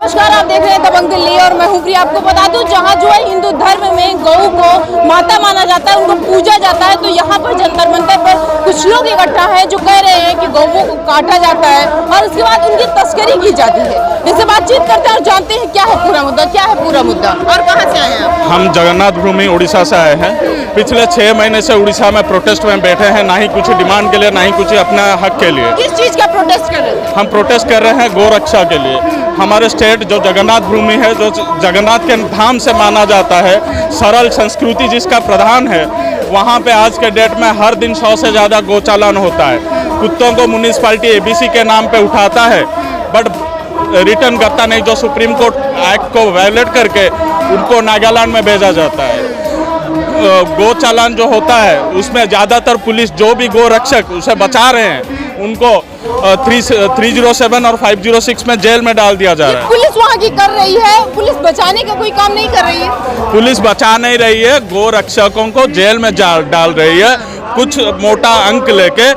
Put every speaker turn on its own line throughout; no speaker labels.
नमस्कार, आप देख रहे हैं दबंग दिल्ली और मैं हूं प्रिया। आपको बता दूं, जहां जो है हिंदू धर्म में गौ को माता माना जाता है, उनको पूजा जाता है, तो यहाँ पर जंतर मंतर पर कुछ लोग इकट्ठा हैं जो कह रहे हैं कि गौओं को काटा जाता है और उसके बाद उनकी तस्करी की जाती है। इससे बातचीत करते हैं और जानते हैं क्या है पूरा मुद्दा, क्या है पूरा मुद्दा और कहाँ से आए हैं आप?
हम जगन्नाथ भूमि उड़ीसा से आए हैं। पिछले 6 महीने से उड़ीसा में प्रोटेस्ट में बैठे हैं, ना ही कुछ डिमांड के लिए, ना ही कुछ अपने हक के लिए।
किस चीज का प्रोटेस्ट कर रहे थे?
हम प्रोटेस्ट कर रहे हैं गौरक्षा के लिए। हमारे स्टेट जो जगन्नाथ भूमि है, जो जगन्नाथ के धाम से माना जाता है, सरल संस्कृति जिसका प्रधान है, वहाँ पे आज के डेट में हर दिन 100 से ज़्यादा गौचालन होता है। कुत्तों को म्यूनिसिपैलिटी एबीसी के नाम पे उठाता है, बट रिटर्न करता नहीं। जो सुप्रीम कोर्ट एक्ट को वायलेट करके उनको नागालैंड में भेजा जाता है। गो चालान जो होता है उसमें ज़्यादातर पुलिस जो भी गो रक्षक उसे बचा रहे हैं उनको 307 और 506 में जेल में डाल दिया जा रहा है।
पुलिस वहाँ की कर रही है, पुलिस बचाने का कोई काम नहीं कर रही है।
पुलिस बचा नहीं रही है, गो रक्षकों को जेल में डाल रही है। कुछ मोटा अंक लेके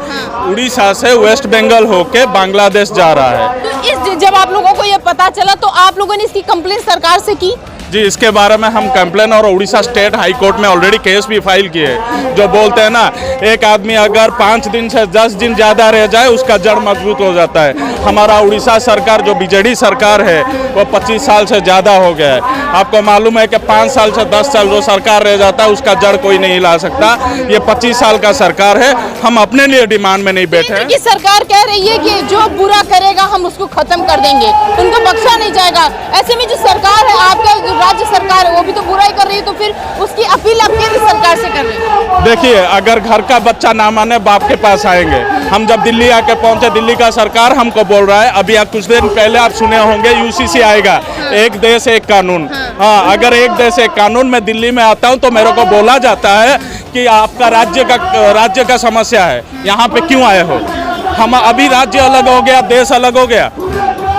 उड़ीसा से वेस्ट बंगाल होके बांग्लादेश जा रहा है।
तो जब आप लोगों को ये पता चला तो आप लोगों ने इसकी कंप्लेंट सरकार से की?
जी, इसके बारे में हम कंप्लेन और उड़ीसा स्टेट हाई कोर्ट में ऑलरेडी केस भी फाइल किए। जो बोलते हैं ना, एक आदमी अगर 5 दिन से 10 दिन ज़्यादा रह जाए उसका जड़ मजबूत हो जाता है। हमारा उड़ीसा सरकार जो बीजेडी सरकार है वो 25 साल से ज़्यादा हो गया है। आपको मालूम है कि 5 साल से 10 साल जो सरकार रह जाता है उसका जड़ कोई नहीं ला सकता। ये 25 साल का सरकार है। हम अपने लिए डिमांड में नहीं बैठे हैं।
सरकार कह रही है कि जो बुरा करेगा हम उसको खत्म कर देंगे, उनको बख्शा नहीं जाएगा। ऐसे में जो सरकार है, आपका राज्य सरकार है, वो भी तो बुराई कर रही है, तो फिर उसकी अपील आप केंद्र सरकार से कर रहे हैं?
देखिए, अगर घर का बच्चा ना माने बाप के पास आएंगे। हम जब दिल्ली आके पहुंचे, दिल्ली का सरकार हमको बोल रहा है, अभी कुछ दिन पहले आप सुने होंगे यूसीसी आएगा, एक देश एक कानून। हाँ, अगर एक देश एक कानून में दिल्ली में आता हूँ तो मेरे को बोला जाता है कि आपका राज्य का समस्या है, यहाँ पे क्यों आए हो? हम अभी राज्य अलग हो गया, देश अलग हो गया,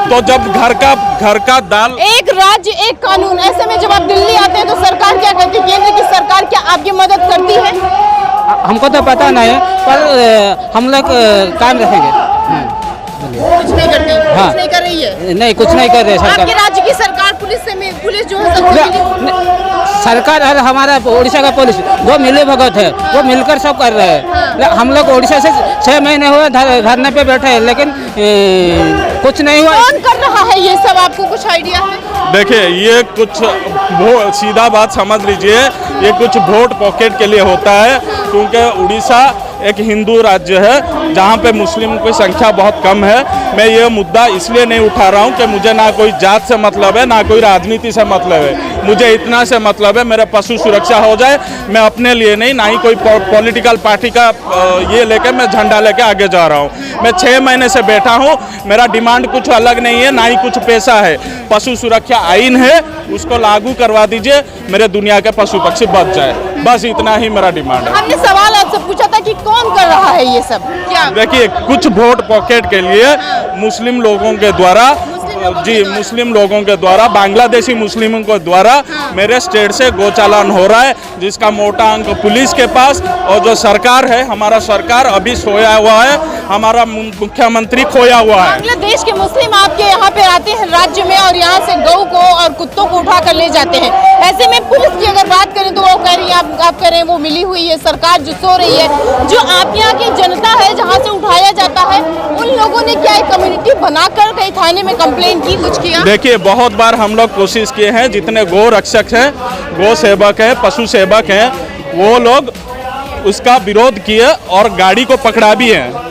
तो जब घर का दाल
एक राज्य एक कानून, ऐसे में जब आप दिल्ली आते हैं तो सरकार क्या करती है? केंद्र की सरकार क्या आपकी मदद करती है?
हमको तो पता नहीं है, पर हम लोग काम रखेंगे।
कुछ नहीं करती?
हाँ।
कुछ नहीं कर रही है?
नहीं, कुछ नहीं कर रहे सरकार।
आपके राज्य की सरकार पुलिस जो है
सरकार और हमारा उड़ीसा का पुलिस वो मिले भगत है, वो मिलकर सब कर रहे हैं। हम लोग उड़ीसा से 6 महीने हुए धरने पे बैठे हैं, लेकिन कुछ नहीं हुआ।
कौन कर रहा है ये सब, आपको कुछ आइडिया है?
देखिए, ये कुछ सीधा बात समझ लीजिए, ये कुछ वोट पॉकेट के लिए होता है, क्योंकि उड़ीसा एक हिंदू राज्य है जहाँ पे मुस्लिम की संख्या बहुत कम है। मैं ये मुद्दा इसलिए नहीं उठा रहा हूँ कि मुझे ना कोई जात से मतलब है, ना कोई राजनीति से मतलब है। मुझे इतना से मतलब है मेरे पशु सुरक्षा हो जाए। मैं अपने लिए नहीं, ना ही कोई पॉलिटिकल पार्टी का ये लेके मैं झंडा लेके आगे जा रहा हूँ। मैं 6 महीने से बैठा हूँ, मेरा डिमांड कुछ अलग नहीं है, ना ही कुछ पैसा है। पशु सुरक्षा आइन है, उसको लागू करवा दीजिए, मेरे दुनिया के पशु पक्षी बच जाए, बस इतना ही मेरा डिमांड है।
हमने सवाल आपसे पूछा था कि कौन कर रहा है ये सब, क्या?
देखिए, कुछ वोट पॉकेट के लिए मुस्लिम लोगों के द्वारा, मुस्लिम लोगों के द्वारा, बांग्लादेशी मुस्लिमों के द्वारा मेरे स्टेट से गोचालान हो रहा है, जिसका मोटा अंक पुलिस के पास। और जो सरकार है, हमारा सरकार अभी सोया हुआ है, हमारा मुख्यमंत्री खोया हुआ है।
बांग्लादेश के मुस्लिम आपके यहाँ पे आते हैं राज्य में और यहाँ से गौ को और कुत्तों को उठा कर ले जाते हैं। ऐसे में पुलिस की अगर बात करें तो वो कह रही है, आप कह रहे हैं वो मिली हुई है, सरकार जो सो रही है। जो आप यहाँ की जनता है जहाँ से उठाया जाता है, उन लोगों ने क्या एक कम्युनिटी बनाकर कहीं थाने में कंप्लेन की, कुछ किया?
देखिए, बहुत बार हम लोग कोशिश किए हैं, जितने गो रक्षक हैं, गो सेवक हैं, पशु सेवक हैं, वो लोग उसका विरोध किए और गाड़ी को पकड़ा भी है।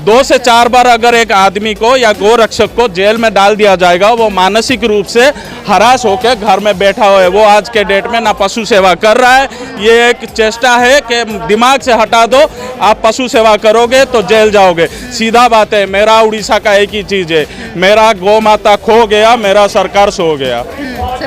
2 से 4 बार अगर एक आदमी को या गो रक्षक को जेल में डाल दिया जाएगा, वो मानसिक रूप से हरास होकर घर में बैठा हुआ है। वो आज के डेट में ना पशु सेवा कर रहा है। ये एक चेष्टा है कि दिमाग से हटा दो, आप पशु सेवा करोगे तो जेल जाओगे। सीधा बात है, मेरा उड़ीसा का एक ही चीज़ है, मेरा गौ माता खो गया, मेरा सरकार सो गया।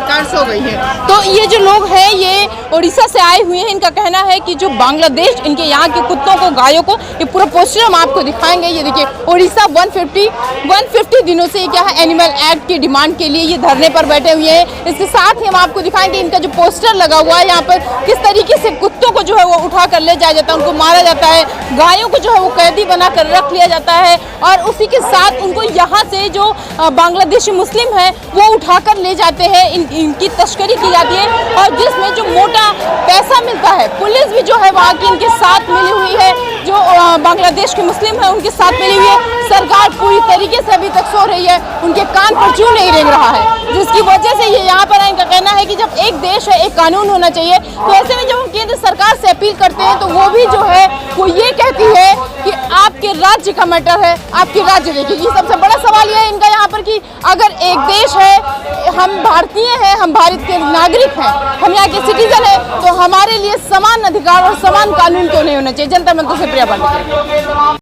सरकार सो गई है। तो ये जो लोग हैं ये उड़ीसा से आए हुए हैं, इनका कहना है कि जो बांग्लादेश इनके यहाँ के कुत्तों को, गायों को, ये पूरा पोस्टर हम आपको दिखाएंगे। ये देखिए उड़ीसा 150 दिनों से क्या है एनिमल एक्ट की डिमांड के लिए ये धरने पर बैठे हुए हैं। इसके साथ ही हम आपको दिखाएंगे इनका जो पोस्टर लगा हुआ है यहाँ पर किस तरीके से कुत्तों को जो है वो उठा कर ले जाया जाता है, उनको मारा जाता है, गायों को जो है वो कैदी बना कर रख लिया जाता है और उसी के साथ उनको यहाँ से जो बांग्लादेशी मुस्लिम है वो उठाकर ले जाते हैं, इनकी तस्करी की जाती है और जिसमें जो मोटा पैसा मिलता है, पुलिस भी जो है वहाँ की इनके साथ मिली हुई है, जो बांग्लादेश के मुस्लिम है उनके साथ मिली हुई है। सरकार पूरी तरीके से अभी तक सो रही है, उनके कान पर जू नहीं रेंग रहा है, जिसकी वजह से ये यहाँ पर इनका कहना है कि जब एक देश है एक कानून होना चाहिए। तो ऐसे में जब हम केंद्र सरकार से अपील करते हैं तो वो भी जो है वो ये कहती है कि आपके राज्य का मैटर है, आपकी राज्य देखेगी। सबसे बड़ा सवाल यह है इनका यहाँ पर कि अगर एक देश है, हम भारतीय हैं, हम भारत के नागरिक हैं, हम यहाँ के सिटीजन हैं, तो हमारे लिए समान अधिकार और समान कानून क्यों नहीं होना चाहिए। जनता मंच से प्रिया पांडे।